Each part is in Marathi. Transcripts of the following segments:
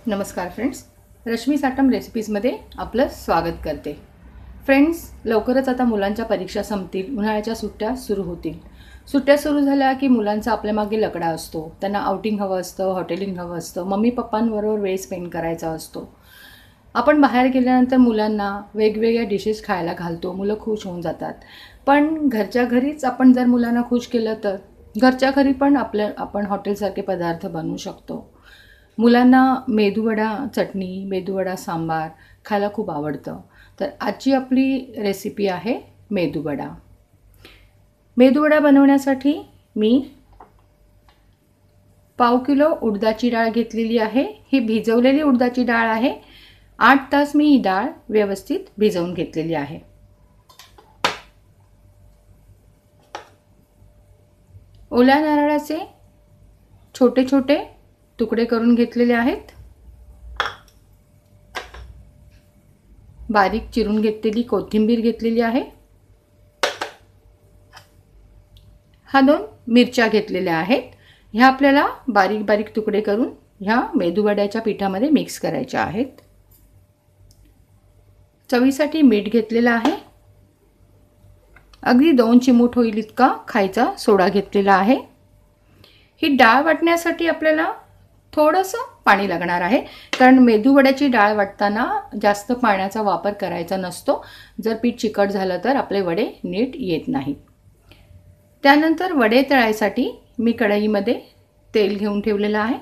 नमस्कार फ्रेंड्स, रश्मी साटम रेसिपीजमध्ये आपलं स्वागत करते। फ्रेंड्स, लवकरच आता मुलांच्या परीक्षा संपतील, उन्हाळ्याच्या सुट्ट्या सुरू होतील। सुट्ट्या सुरू झाल्या की मुलांचा आपल्या मागे लकडा असतो। त्यांना आउटिंग हवं असतं, हॉटेलिंग हवं असतं, मम्मी पप्पांबरोबर वेळ स्पेंड करायचा असतो। आपण बाहेर गेल्यानंतर मुलांना वेगवेगळ्या डिशेस खायला घालतो, मुलं खुश होऊन जातात। पण घरच्या घरीच आपण जर मुलांना खुश केलं तर घरच्या घरी पण आपण हॉटेलसारखे पदार्थ बनवू शकतो। मुलांना मेदूवडा चटणी, मेदूवडा सांबार खायला खूप आवडतं। तर आजची आपली रेसिपी आहे मेदूवडा। मेदूवडा बनवण्यासाठी मी पाव किलो उडदाची डाळ घेतलेली आहे। ही भिजवलेली उडदाची डाळ आहे। 8 तास मी ही डाळ व्यवस्थित भिजवून घेतलेली आहे। ओल्या नारळाचे छोटे छोटे तुकडे करून घेतलेले आहेत। बारीक चिरून घेतलेली कोथिंबीर घेतलेली आहे। हा 2 मिरच्या घेतलेल्या आहेत। ह्या आपल्याला बारीक बारीक तुकडे करून ह्या मेदूवड्याच्या पिठामध्ये मिक्स करायच्या आहेत। चवीसाठी मीठ घेतलेलं आहे। अगदी 2 चिमूट होईल इतका खायचा सोडा घेतलेला आहे। ही डाळ वाटण्यासाठी आपल्याला थोडंसं पाणी लागणार आहे, कारण मेदूवड्याची डाळ वाटताना जास्त पाण्याचा वापर करायचा नसतो। जर पीठ चिकट झालं तर आपले वडे नीट येत नाहीत। त्यानंतर वडे तळायसाठी मी कढईमध्ये तेल घेऊन ठेवलेलं आहे।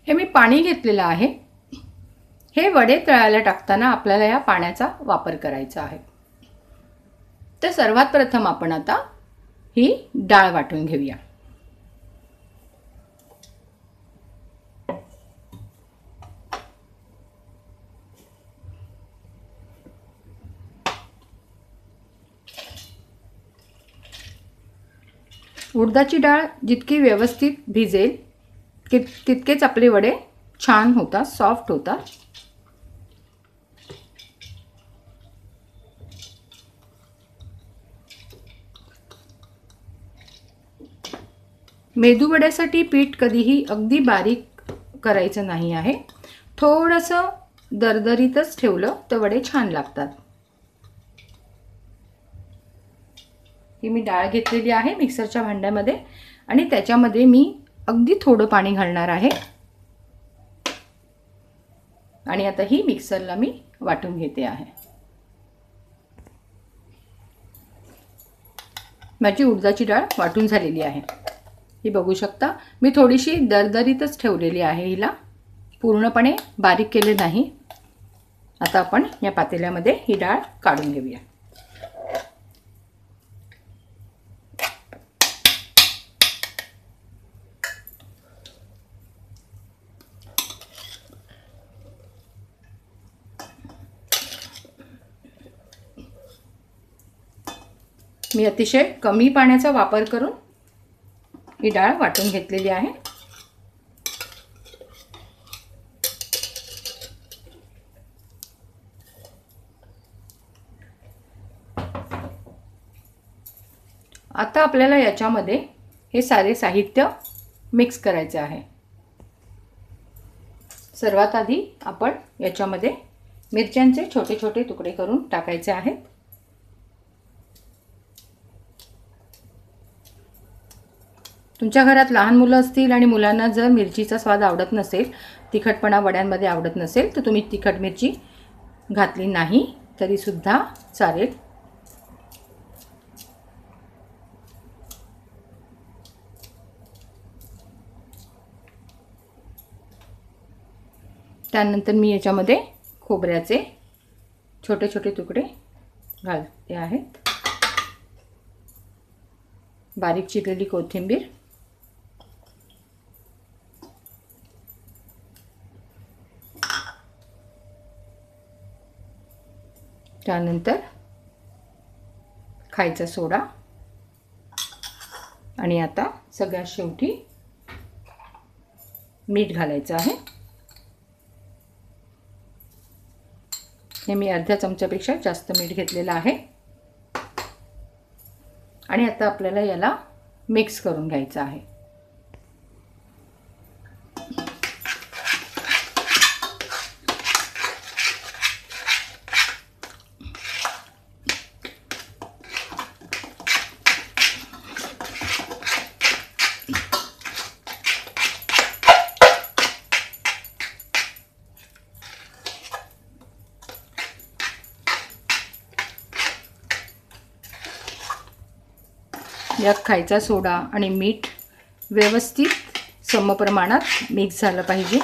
हे मी पाणी घेतलेलं आहे। हे वडे तळायला टाकताना आपल्याला या पाण्याचा वापर करायचा आहे। तर सर्वात प्रथम आपण आता ही डाळ वाटून घेऊया। उडदाची डाळ जितकी व्यवस्थित भिजेल तितकेच आपले वडे छान होतात, सॉफ्ट होतात। मेदूवड्यासाठी पीठ कधीही अगदी बारीक करायचं नाही आहे। थोडंसं दरदरीतच ठेवलं तर वडे छान लागतात। ही मी डाळ घेतलेली आहे मिक्सरच्या भांड्यामध्ये आणि त्याच्यामध्ये मी अगदी थोडं पाणी घालणार आहे आणि आता ही मिक्सरला मी वाटून घेते आहे। माझी उडदाची डाळ वाटून झालेली आहे। ही बघू शकता, मी थोडीशी दरदरीतच ठेवलेली आहे, हिला पूर्णपणे बारीक केले नाही। आता आपण या पातेल्यामध्ये ही डाळ काढून घेऊया। मी अतिशय कमी पाण्याचा वापर करून ही डाळ वाटून घेतलेली आहे। आता आपल्याला याच्यामध्ये हे सारे साहित्य मिक्स करायचे आहे। सर्वात आधी आपण याच्यामध्ये मिरच्यांचे छोटे छोटे तुकडे करून टाकायचे आहेत। तुमच्या घरात लहान मुलं असतील आणि मुलांना जर मिरचीचा स्वाद आवडत नसेल, तिखटपणा वड्यांमध्ये आवडत नसेल, तर तुम्ही तिखट मिरची घातली नाही तरी सुद्धा चालेल। त्यानंतर मी याच्यामध्ये खोबऱ्याचे छोटे छोटे तुकडे घालते आहेत। बारीक चिरलेली कोथिंबीर, त्यानंतर खायचा सोडा आणि आता सगळ्यात शेवटी मीठ घालायचं आहे। हे मी अर्ध्या चमच्यापेक्षा जास्त मीठ घेतलेलं आहे आणि आता आपल्याला याला मिक्स करून घ्यायचं आहे। यात खायचा सोडा आणि मीठ व्यवस्थित समप्रमाणात मिक्स झालं पाहिजे.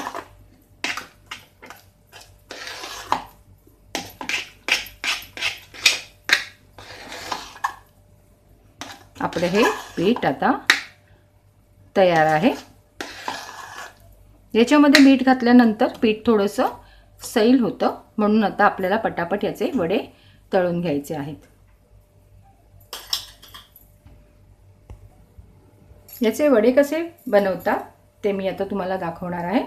आपलं हे पीठ आता तयार आहे. याच्यामध्ये मीठ घातल्यानंतर पीठ थोडंसं सैल होतं, म्हणून आता आपल्याला पटापट याचे वडे तळून घ्यायचे आहेत. याचे वडे कसे बनवतात ते मी आता तुम्हाला दाखवणार आहे.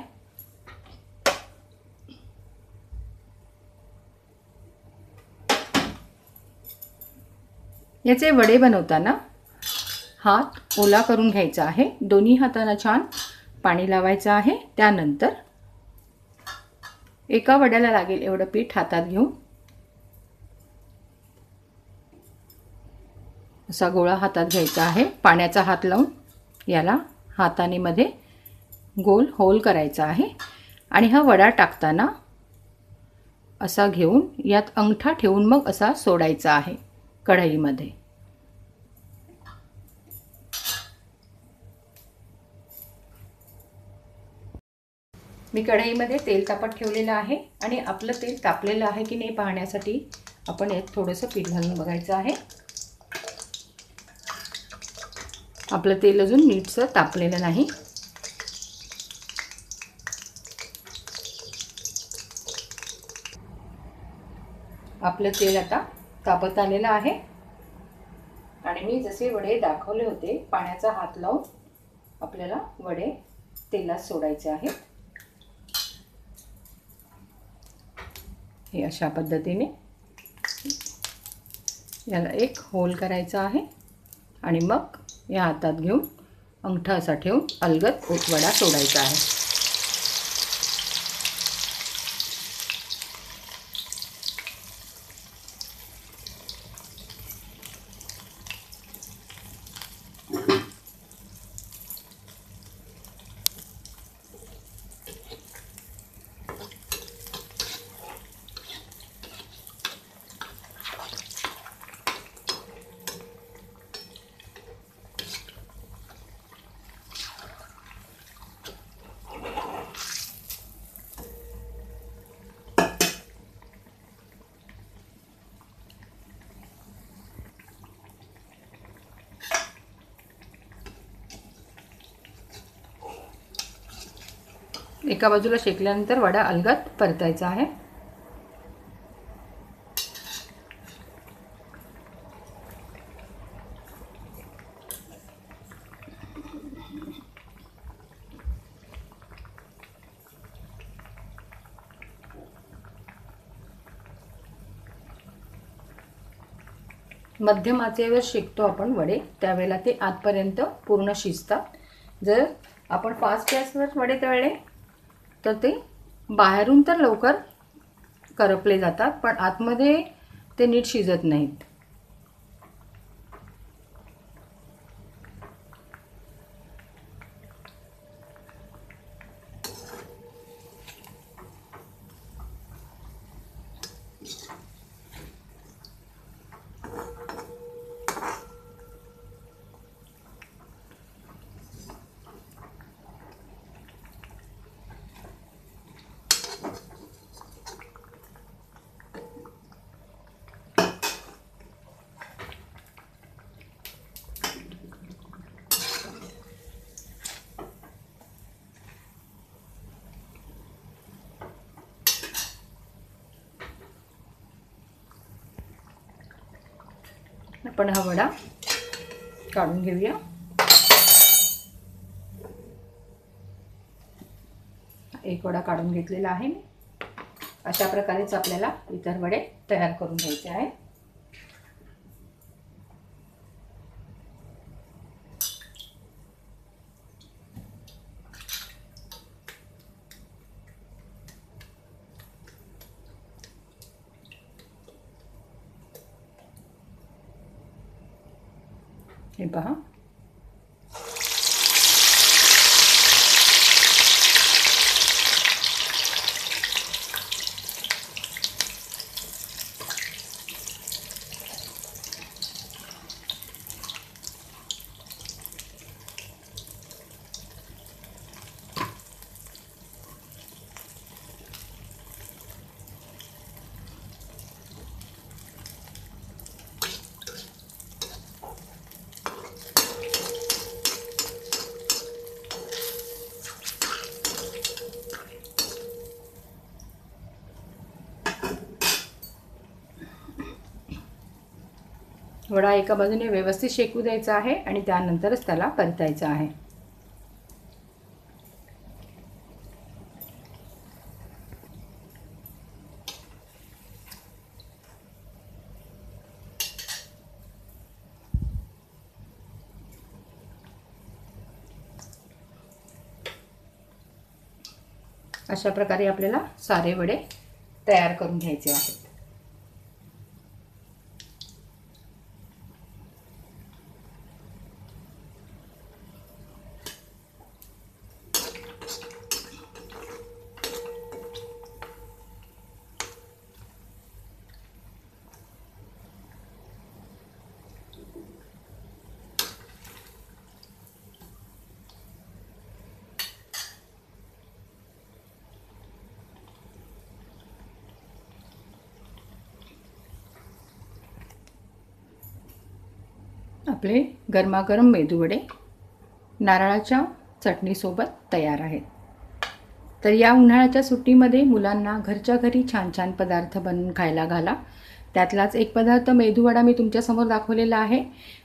याचे वडे बनवताना हात ओला करून घ्यायचा आहे. दोन्ही हातांना छान पाणी लावायचं आहे. त्यानंतर एका वड्याला लागेल एवढं पीठ हातात घेऊन असा गोळा हातात घ्यायचा आहे. पाण्याचा हात लावून याला हाताने मध्ये गोल होल करायचा आहे आणि हा वडा टाकताना असा घेऊन यात अंगठा ठेवून मग असा सोडायचा आहे कढईमध्ये. मी कढईमध्ये तेल तापत ठेवलेलं आहे आणि आपलं तेल तापलेलं आहे की नाही पाहण्यासाठी आपण यात थोडंसं पीठ घालून बघायचं आहे. आपलं तेल अजून नीटसं तापलेलं नाही. आपलं तेल आता तापत आलेलं आहे आणि मी जसे वडे दाखवले होते पाण्याचा हात लावून आपल्याला वडे तेलात सोडायचे आहेत. हे अशा पद्धतीने याला एक होल करायचा आहे आणि मग या हातात घेऊन अंगठा असा ठेवून अलगद वडा सोडायचा आहे. एका बाजूला शेकल्यानंतर वडा अलगद परतायचा आहे. मध्यम आचेवर शेकतो आपण वडे, त्यावेळेला ते आतपर्यंत पूर्ण शिजतात. जर आपण फास्ट गॅसवर वडे तळले तर ते बाहेरून तर लवकर करपले जातात पण आतमध्ये ते नीट शिजत नाहीत. आपण हा वडा काढून घेऊया. एक वडा काढून घेतलेला आहे मी. अशा प्रकारेच आपल्याला इतर वडे तयार करून घ्यायचे आहेत. हे पहा, वडा एका बाजूने व्यवस्थित शेकू द्यायचा आहे आणि त्यानंतरच त्याला परतायचं आहे. अशा प्रकारे आपल्याला सारे वडे तयार करून घ्यायचे आहेत. आपले गरमागरम मेदूवडे नारळाच्या चटणीसोबत तयार आहेत. तर या उन्हाळ्याच्या सुट्टीमध्ये मुलांना घरच्या घरी छान छान पदार्थ बनवून खायला घाला. त्यातलाच एक पदार्थ मेदूवडा मी तुमच्यासमोर दाखवलेला आहे.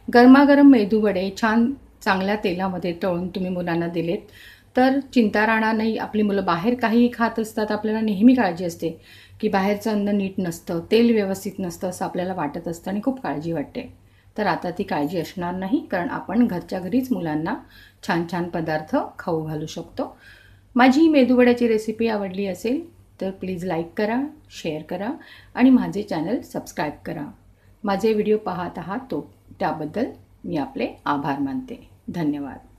गरमागरम मेदूवडे छान चांगल्या तेलामध्ये तळून तुम्ही मुलांना दिलेत तर चिंता राहणार नाही. आपली मुलं बाहेर काहीही खात असतात, आपल्याला नेहमी काळजी असते की बाहेरचं अन्न नीट नसतं, तेल व्यवस्थित नसतं असं आपल्याला वाटत असतं आणि खूप काळजी वाटते. तर आता ती काळजी असणार नाही, कारण आपण घरच्या घरीच मुलांना छान छान पदार्थ खाऊ घालू शकतो. माझी मेदूवड्याची रेसिपी आवडली असेल तर प्लीज लाईक करा, शेअर करा आणि माझे चॅनल सबस्क्राईब करा. माझे व्हिडिओ पाहत आहात त्याबद्दल मी आपले आभार मानते. धन्यवाद.